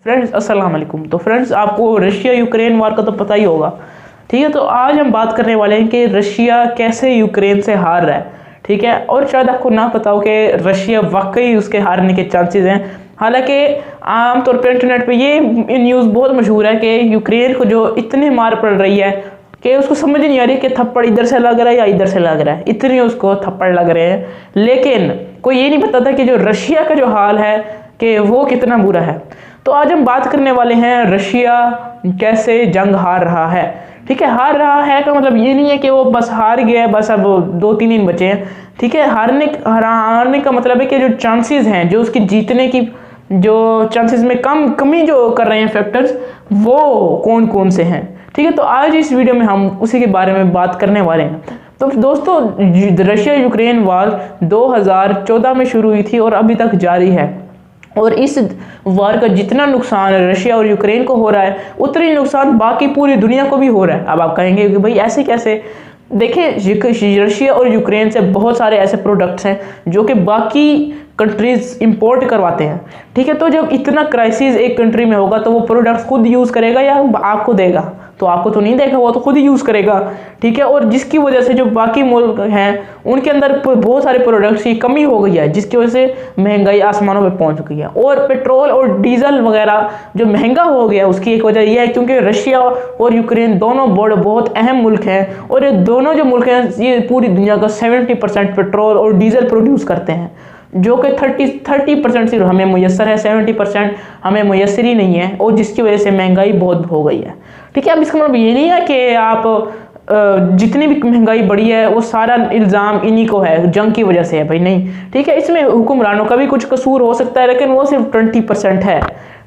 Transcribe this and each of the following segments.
Friends अस्सलाम वालेकुम। तो फ्रेंड्स आपको रशिया यूक्रेन वार का तो पता ही होगा, ठीक है। तो आज हम बात करने वाले हैं कि रशिया कैसे यूक्रेन से हार रहा है, ठीक है। और शायद आपको ना पता हो कि रशिया वाकई उसके हारने के चांसेस हैं। हालांकि आमतौर पर इंटरनेट पे ये न्यूज़ बहुत मशहूर है कि यूक्रेन को जो इतनी मार पड़ रही है कि उसको समझ नहीं आ रही कि थप्पड़ इधर से लग रहा है या इधर से लग रहा है, इतने उसको थप्पड़ लग रहे हैं। लेकिन कोई ये नहीं बताता कि जो रशिया का जो हाल है कि वो कितना बुरा है। तो आज हम बात करने वाले हैं रशिया कैसे जंग हार रहा है, ठीक है। हार रहा है का मतलब ये नहीं है कि वो बस हार गया है, बस अब 2-3 दिन बचे हैं, ठीक है। हारने का मतलब है कि जो चांसेस हैं, जो उसकी जीतने की जो चांसेस में कमी जो कर रहे हैं फैक्टर्स, वो कौन कौन से हैं, ठीक है। तो आज इस वीडियो में हम उसी के बारे में बात करने वाले हैं। तो दोस्तों रशिया यूक्रेन वार 2014 में शुरू हुई थी और अभी तक जारी है। और इस वार का जितना नुकसान रशिया और यूक्रेन को हो रहा है, उतना ही नुकसान बाकी पूरी दुनिया को भी हो रहा है। अब आप कहेंगे कि भाई ऐसे कैसे? देखिए, रशिया और यूक्रेन से बहुत सारे ऐसे प्रोडक्ट्स हैं जो कि बाकी कंट्रीज इंपोर्ट करवाते हैं, ठीक है। तो जब इतना क्राइसिस एक कंट्री में होगा तो वो प्रोडक्ट्स खुद यूज़ करेगा या आपको देगा? तो आपको तो नहीं देगा, वो तो खुद ही यूज़ करेगा, ठीक है। और जिसकी वजह से जो बाकी मुल्क हैं उनके अंदर बहुत सारे प्रोडक्ट्स की कमी हो गई है, जिसकी वजह से महंगाई आसमानों पे पहुंच गई है। और पेट्रोल और डीजल वगैरह जो महंगा हो गया, उसकी एक वजह यह है क्योंकि रशिया और यूक्रेन दोनों बहुत अहम मुल्क हैं। और ये दोनों जो मुल्क हैं ये पूरी दुनिया का 70% पेट्रोल और डीजल प्रोड्यूस करते हैं, जो कि 30% सिर्फ हमें मुयसर है, 70% हमें मुयसर ही नहीं है। और जिसकी वजह से महंगाई बहुत हो गई है, ठीक है। अब इसका मतलब ये नहीं है कि आप जितनी भी महंगाई बढ़ी है वो सारा इल्ज़ाम इन्हीं को है, जंग की वजह से है, भाई नहीं, ठीक है। इसमें हुक्मरानों का भी कुछ कसूर हो सकता है, लेकिन वो सिर्फ 20% है,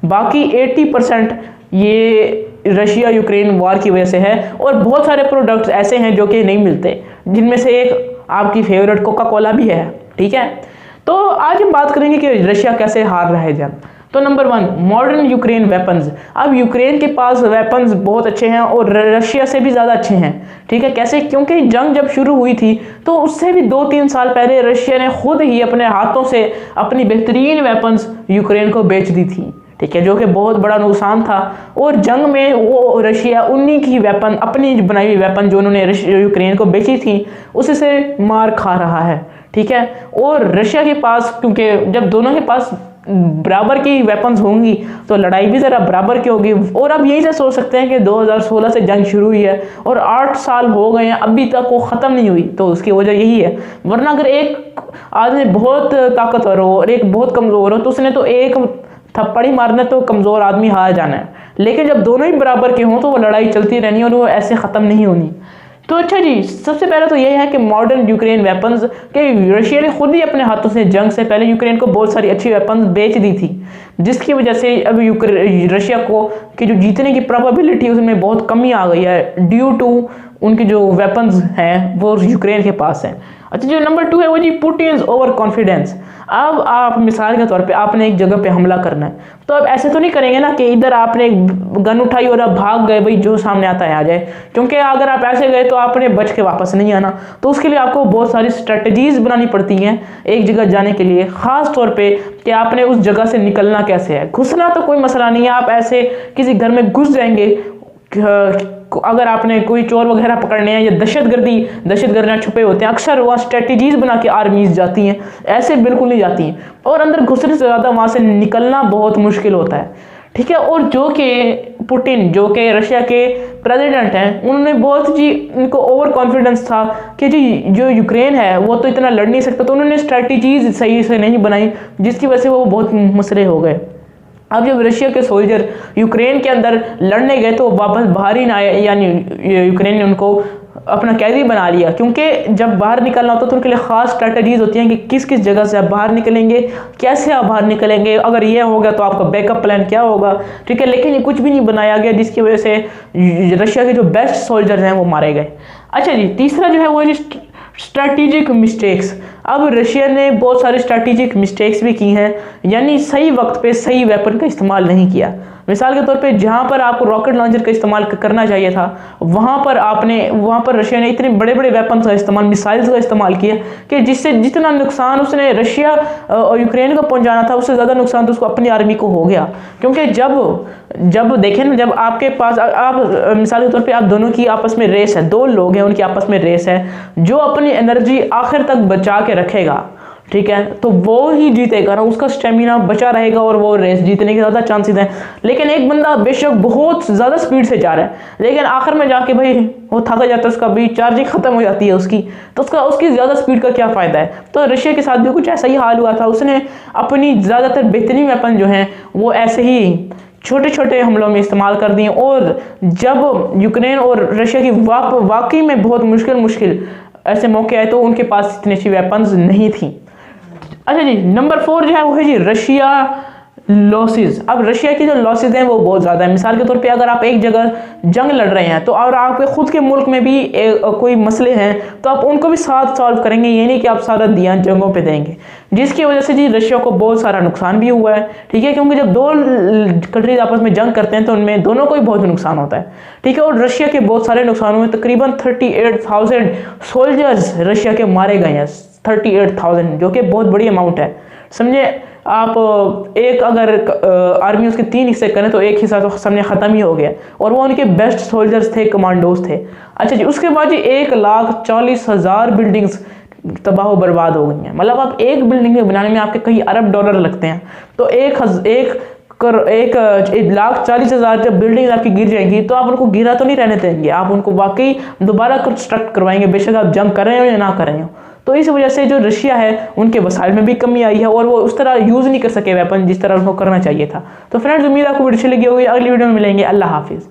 बाकी 80% ये रशिया यूक्रेन वार की वजह से है। और बहुत सारे प्रोडक्ट्स ऐसे हैं जो कि नहीं मिलते, जिनमें से एक आपकी फेवरेट कोका कोला भी है, ठीक है। तो आज हम बात करेंगे कि रशिया कैसे हार रहा है जंग। तो नंबर 1, मॉडर्न यूक्रेन वेपन्स। अब यूक्रेन के पास वेपन्स बहुत अच्छे हैं और रशिया से भी ज़्यादा अच्छे हैं, ठीक है। कैसे? क्योंकि जंग जब शुरू हुई थी तो उससे भी 2-3 साल पहले रशिया ने खुद ही अपने हाथों से अपनी बेहतरीन वेपन्स यूक्रेन को बेच दी थी, ठीक है, जो कि बहुत बड़ा नुकसान था। और जंग में वो रशिया उन्हीं की वेपन, अपनी बनाई हुई वेपन जो उन्होंने यूक्रेन को बेची थी, उससे मार खा रहा है, ठीक है। और रशिया के पास, क्योंकि जब दोनों के पास बराबर की वेपन्स होंगी तो लड़ाई भी ज़रा बराबर की होगी। और अब यही से सोच सकते हैं कि 2016 से जंग शुरू हुई है और 8 साल हो गए हैं, अभी तक वो ख़त्म नहीं हुई। तो उसकी वजह यही है। वरना अगर एक आदमी बहुत ताकतवर हो और एक बहुत कमज़ोर हो तो उसने तो एक थप्पड़ ही मारना, तो कमज़ोर आदमी हार जाना है। लेकिन जब दोनों ही बराबर के हों तो वो लड़ाई चलती रहनी है और वो ऐसे ख़त्म नहीं होनी। तो अच्छा जी, सबसे पहले तो यही है कि मॉडर्न यूक्रेन वेपन्स के रशिया ने खुद ही अपने हाथों से जंग से पहले यूक्रेन को बहुत सारी अच्छी वेपन्स बेच दी थी, जिसकी वजह से अब रशिया को की जो जीतने की प्रोबेबिलिटी उसमें बहुत कमी आ गई है, ड्यू टू उनकी जो वेपन्स हैं वो यूक्रेन के पास हैं। अच्छा, जो नंबर 2 है वो जी पुटिन्स ओवर कॉन्फिडेंस। अब आप मिसाल के तौर पे आपने एक जगह पे हमला करना है, तो अब ऐसे तो नहीं करेंगे ना कि इधर आपने एक गन उठाई और अब भाग गए, भाई जो सामने आता है आ जाए। क्योंकि अगर आप ऐसे गए तो आपने बच के वापस नहीं आना। तो उसके लिए आपको बहुत सारी स्ट्रेटजीज बनानी पड़ती हैं एक जगह जाने के लिए, ख़ास तौर पर कि आपने उस जगह से निकलना कैसे है। घुसना तो कोई मसला नहीं है, आप ऐसे किसी घर में घुस जाएंगे। अगर आपने कोई चोर वगैरह पकड़ने हैं या दहशतगर्द छुपे होते हैं, अक्सर वहाँ स्ट्रेटजीज बना के आर्मीज जाती हैं, ऐसे बिल्कुल नहीं जाती हैं। और अंदर घुसने से ज़्यादा वहाँ से निकलना बहुत मुश्किल होता है, ठीक है। और जो कि पुतिन, जो कि रशिया के प्रेसिडेंट हैं, उन्होंने बहुत जी उनको ओवर कॉन्फिडेंस था कि जी जो यूक्रेन है वो तो इतना लड़ नहीं सकता, तो उन्होंने स्ट्रेटजीज सही से नहीं बनाई, जिसकी वजह से वो बहुत मसले हो गए। अब जब रशिया के सोल्जर यूक्रेन के अंदर लड़ने गए तो वापस बाहर ही ना आए, यानी यूक्रेन ने उनको अपना कैदी बना लिया। क्योंकि जब बाहर निकलना होता है तो उनके लिए ख़ास स्ट्रेटजीज होती हैं कि किस किस जगह से आप बाहर निकलेंगे, कैसे आप बाहर निकलेंगे, अगर ये हो गया तो आपका बैकअप प्लान क्या होगा, ठीक है। लेकिन ये कुछ भी नहीं बनाया गया, जिसकी वजह से रशिया के जो बेस्ट सोल्जर्स हैं वो मारे गए। अच्छा जी, तीसरा जो है वो स्ट्रैटेजिक मिस्टेक्स। अब रशिया ने बहुत सारे स्ट्रैटेजिक मिस्टेक्स भी की हैं, यानी सही वक्त पे सही वेपन का इस्तेमाल नहीं किया। मिसाल के तौर पे जहाँ पर आपको रॉकेट लॉन्चर का इस्तेमाल करना चाहिए था, वहाँ पर रशिया ने इतने बड़े बड़े वेपन्स का इस्तेमाल, मिसाइल्स का इस्तेमाल किया कि जिससे जितना नुकसान उसने रशिया और यूक्रेन को पहुँचाना था, उससे ज़्यादा नुकसान तो उसको अपनी आर्मी को हो गया। क्योंकि जब देखें ना, जब आपके पास आप मिसाल के तौर पे आप दोनों की आपस में रेस है, दो लोग हैं उनकी आपस में रेस है, जो अपनी एनर्जी आखिर तक बचा के रखेगा, ठीक है, तो वो ही जीतेगा ना, उसका स्टेमिना बचा रहेगा और वो रेस जीतने के ज़्यादा चांसेस हैं। लेकिन एक बंदा बेशक बहुत ज़्यादा स्पीड से जा रहा है, लेकिन आखिर में जाके भाई वो थका जाता है, उसका भी चार्जिंग ख़त्म हो जाती है उसकी, तो उसकी ज़्यादा स्पीड का क्या फ़ायदा है। तो रशिया के साथ भी कुछ ऐसा ही हाल हुआ था। उसने अपनी ज़्यादातर बेहतरीन वेपन जो हैं वो ऐसे ही छोटे छोटे हमलों में इस्तेमाल कर दिए, और जब यूक्रेन और रशिया की वाकई में बहुत मुश्किल ऐसे मौके आए तो उनके पास इतनी अच्छी वेपन्स नहीं थी। अच्छा जी, नंबर 4 जो है वो है जी रशिया लॉसेस। अब रशिया की जो लॉसेस हैं वो बहुत ज़्यादा है। मिसाल के तौर पे अगर आप एक जगह जंग लड़ रहे हैं तो और आपके खुद के मुल्क में भी कोई मसले हैं तो आप उनको भी साथ सॉल्व करेंगे, ये नहीं कि आप सारा ध्यान जंगों पे देंगे, जिसकी वजह से जी रशिया को बहुत सारा नुकसान भी हुआ है, ठीक है, क्योंकि जब दो कंट्रीज आपस में जंग करते हैं तो उनमें दोनों को ही बहुत नुकसान होता है, ठीक है। और रशिया के बहुत सारे नुकसान हुए, तकरीबन 38,000 सोल्जर्स रशिया के मारे गए हैं, 38,000, जो कि बहुत बड़ी अमाउंट है। समझे आप, एक अगर आर्मी उसके 3 हिस्से करें तो एक हिस्सा तो समझे ख़त्म ही हो गया, और वो उनके बेस्ट सोल्जर्स थे, कमांडोज थे। अच्छा जी, उसके बाद जी 1,40,000 बिल्डिंग्स तबाह व बर्बाद हो गई हैं। मतलब आप एक बिल्डिंग बनाने में आपके कई अरब डॉलर लगते हैं, तो 1,40,000 जब बिल्डिंग आपकी गिर जाएंगी तो आप उनको गिरा तो नहीं रहने देंगे, आप उनको वाकई दोबारा कंस्ट्रक्ट करवाएंगे, बेशक आप जंग कर रहे हो या ना कर रहे हो। तो इस वजह से जो रशिया है उनके वसाइल में भी कमी आई है, और वो उस तरह यूज़ नहीं कर सके वेपन जिस तरह उनको करना चाहिए था। तो फ्रेंड्स, उम्मीद आपको वीडियो अच्छी लगी होगी। अगली वीडियो में मिलेंगे। अल्लाह हाफिज़।